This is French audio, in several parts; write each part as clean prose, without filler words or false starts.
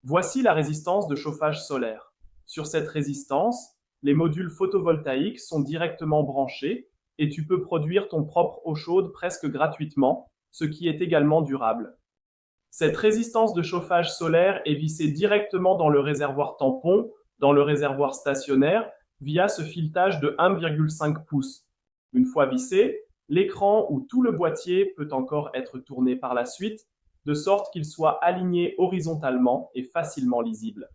Voici la résistance de chauffage solaire. Sur cette résistance, les modules photovoltaïques sont directement branchés et tu peux produire ton propre eau chaude presque gratuitement, ce qui est également durable. Cette résistance de chauffage solaire est vissée directement dans le réservoir tampon, dans le réservoir stationnaire, via ce filetage de 1,5 pouces. Une fois vissé, l'écran ou tout le boîtier peut encore être tourné par la suite, de sorte qu'il soit aligné horizontalement et facilement lisible.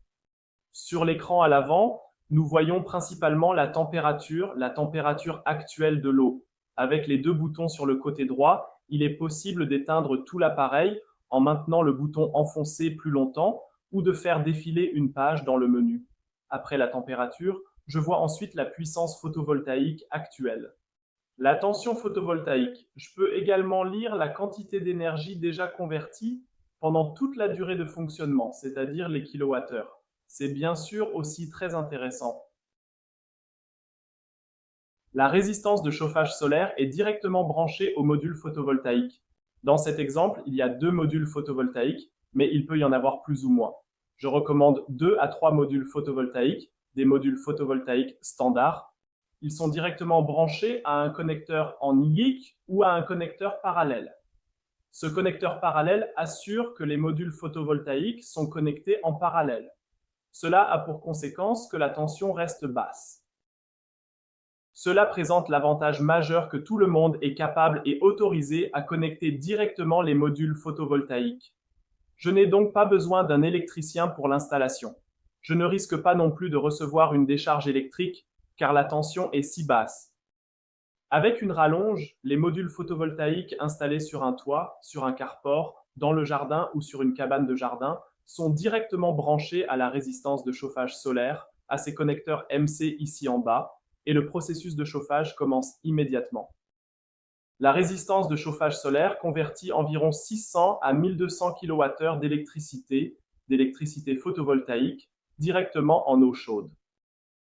Sur l'écran à l'avant, nous voyons principalement la température actuelle de l'eau. Avec les deux boutons sur le côté droit, il est possible d'éteindre tout l'appareil en maintenant le bouton enfoncé plus longtemps ou de faire défiler une page dans le menu. Après la température, je vois ensuite la puissance photovoltaïque actuelle. La tension photovoltaïque. Je peux également lire la quantité d'énergie déjà convertie pendant toute la durée de fonctionnement, c'est-à-dire les kilowattheures. C'est bien sûr aussi très intéressant. La résistance de chauffage solaire est directement branchée au module photovoltaïque. Dans cet exemple, il y a deux modules photovoltaïques, mais il peut y en avoir plus ou moins. Je recommande 2 à 3 modules photovoltaïques, des modules photovoltaïques standards. Ils sont directement branchés à un connecteur en YIC ou à un connecteur parallèle. Ce connecteur parallèle assure que les modules photovoltaïques sont connectés en parallèle. Cela a pour conséquence que la tension reste basse. Cela présente l'avantage majeur que tout le monde est capable et autorisé à connecter directement les modules photovoltaïques. Je n'ai donc pas besoin d'un électricien pour l'installation. Je ne risque pas non plus de recevoir une décharge électrique car la tension est si basse. Avec une rallonge, les modules photovoltaïques installés sur un toit, sur un carport, dans le jardin ou sur une cabane de jardin sont directement branchés à la résistance de chauffage solaire, à ces connecteurs MC ici en bas, et le processus de chauffage commence immédiatement. La résistance de chauffage solaire convertit environ 600 à 1200 kWh d'électricité photovoltaïque, directement en eau chaude.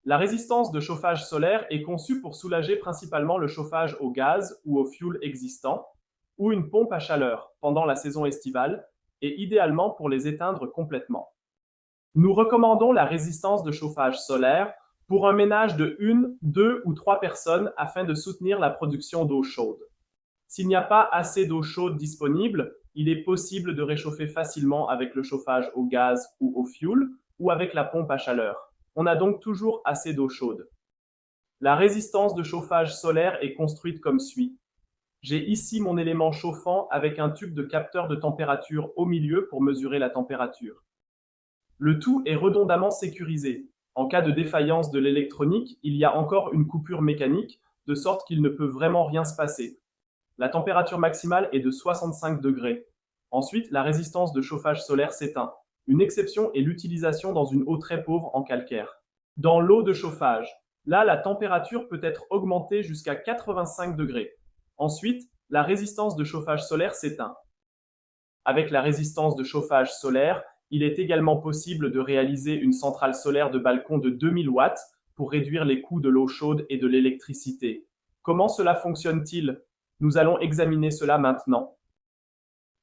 La résistance de chauffage solaire est conçue pour soulager principalement le chauffage au gaz ou au fioul existant, ou une pompe à chaleur pendant la saison estivale, et idéalement pour les éteindre complètement. Nous recommandons la résistance de chauffage solaire pour un ménage de 1, 2 ou 3 personnes afin de soutenir la production d'eau chaude. S'il n'y a pas assez d'eau chaude disponible, il est possible de réchauffer facilement avec le chauffage au gaz ou au fioul ou avec la pompe à chaleur. On a donc toujours assez d'eau chaude. La résistance de chauffage solaire est construite comme suit. J'ai ici mon élément chauffant avec un tube de capteur de température au milieu pour mesurer la température. Le tout est redondamment sécurisé. En cas de défaillance de l'électronique, il y a encore une coupure mécanique, de sorte qu'il ne peut vraiment rien se passer. La température maximale est de 65 degrés. Ensuite, la résistance de chauffage solaire s'éteint. Une exception est l'utilisation dans une eau très pauvre en calcaire. Dans l'eau de chauffage, là, la température peut être augmentée jusqu'à 85 degrés. Ensuite, la résistance de chauffage solaire s'éteint. Avec la résistance de chauffage solaire, il est également possible de réaliser une centrale solaire de balcon de 2000 watts pour réduire les coûts de l'eau chaude et de l'électricité. Comment cela fonctionne-t-il? Nous allons examiner cela maintenant.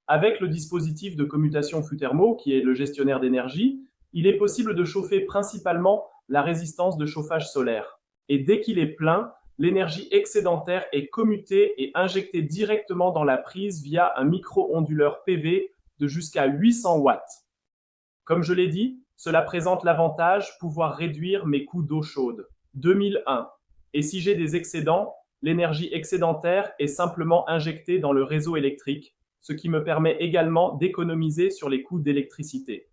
Avec le dispositif de commutation flux thermo, qui est le gestionnaire d'énergie, il est possible de chauffer principalement la résistance de chauffage solaire. Et dès qu'il est plein, l'énergie excédentaire est commutée et injectée directement dans la prise via un micro-onduleur PV de jusqu'à 800 watts. Comme je l'ai dit, cela présente l'avantage pouvoir réduire mes coûts d'eau chaude. 2001. Et si j'ai des excédents, l'énergie excédentaire est simplement injectée dans le réseau électrique, ce qui me permet également d'économiser sur les coûts d'électricité.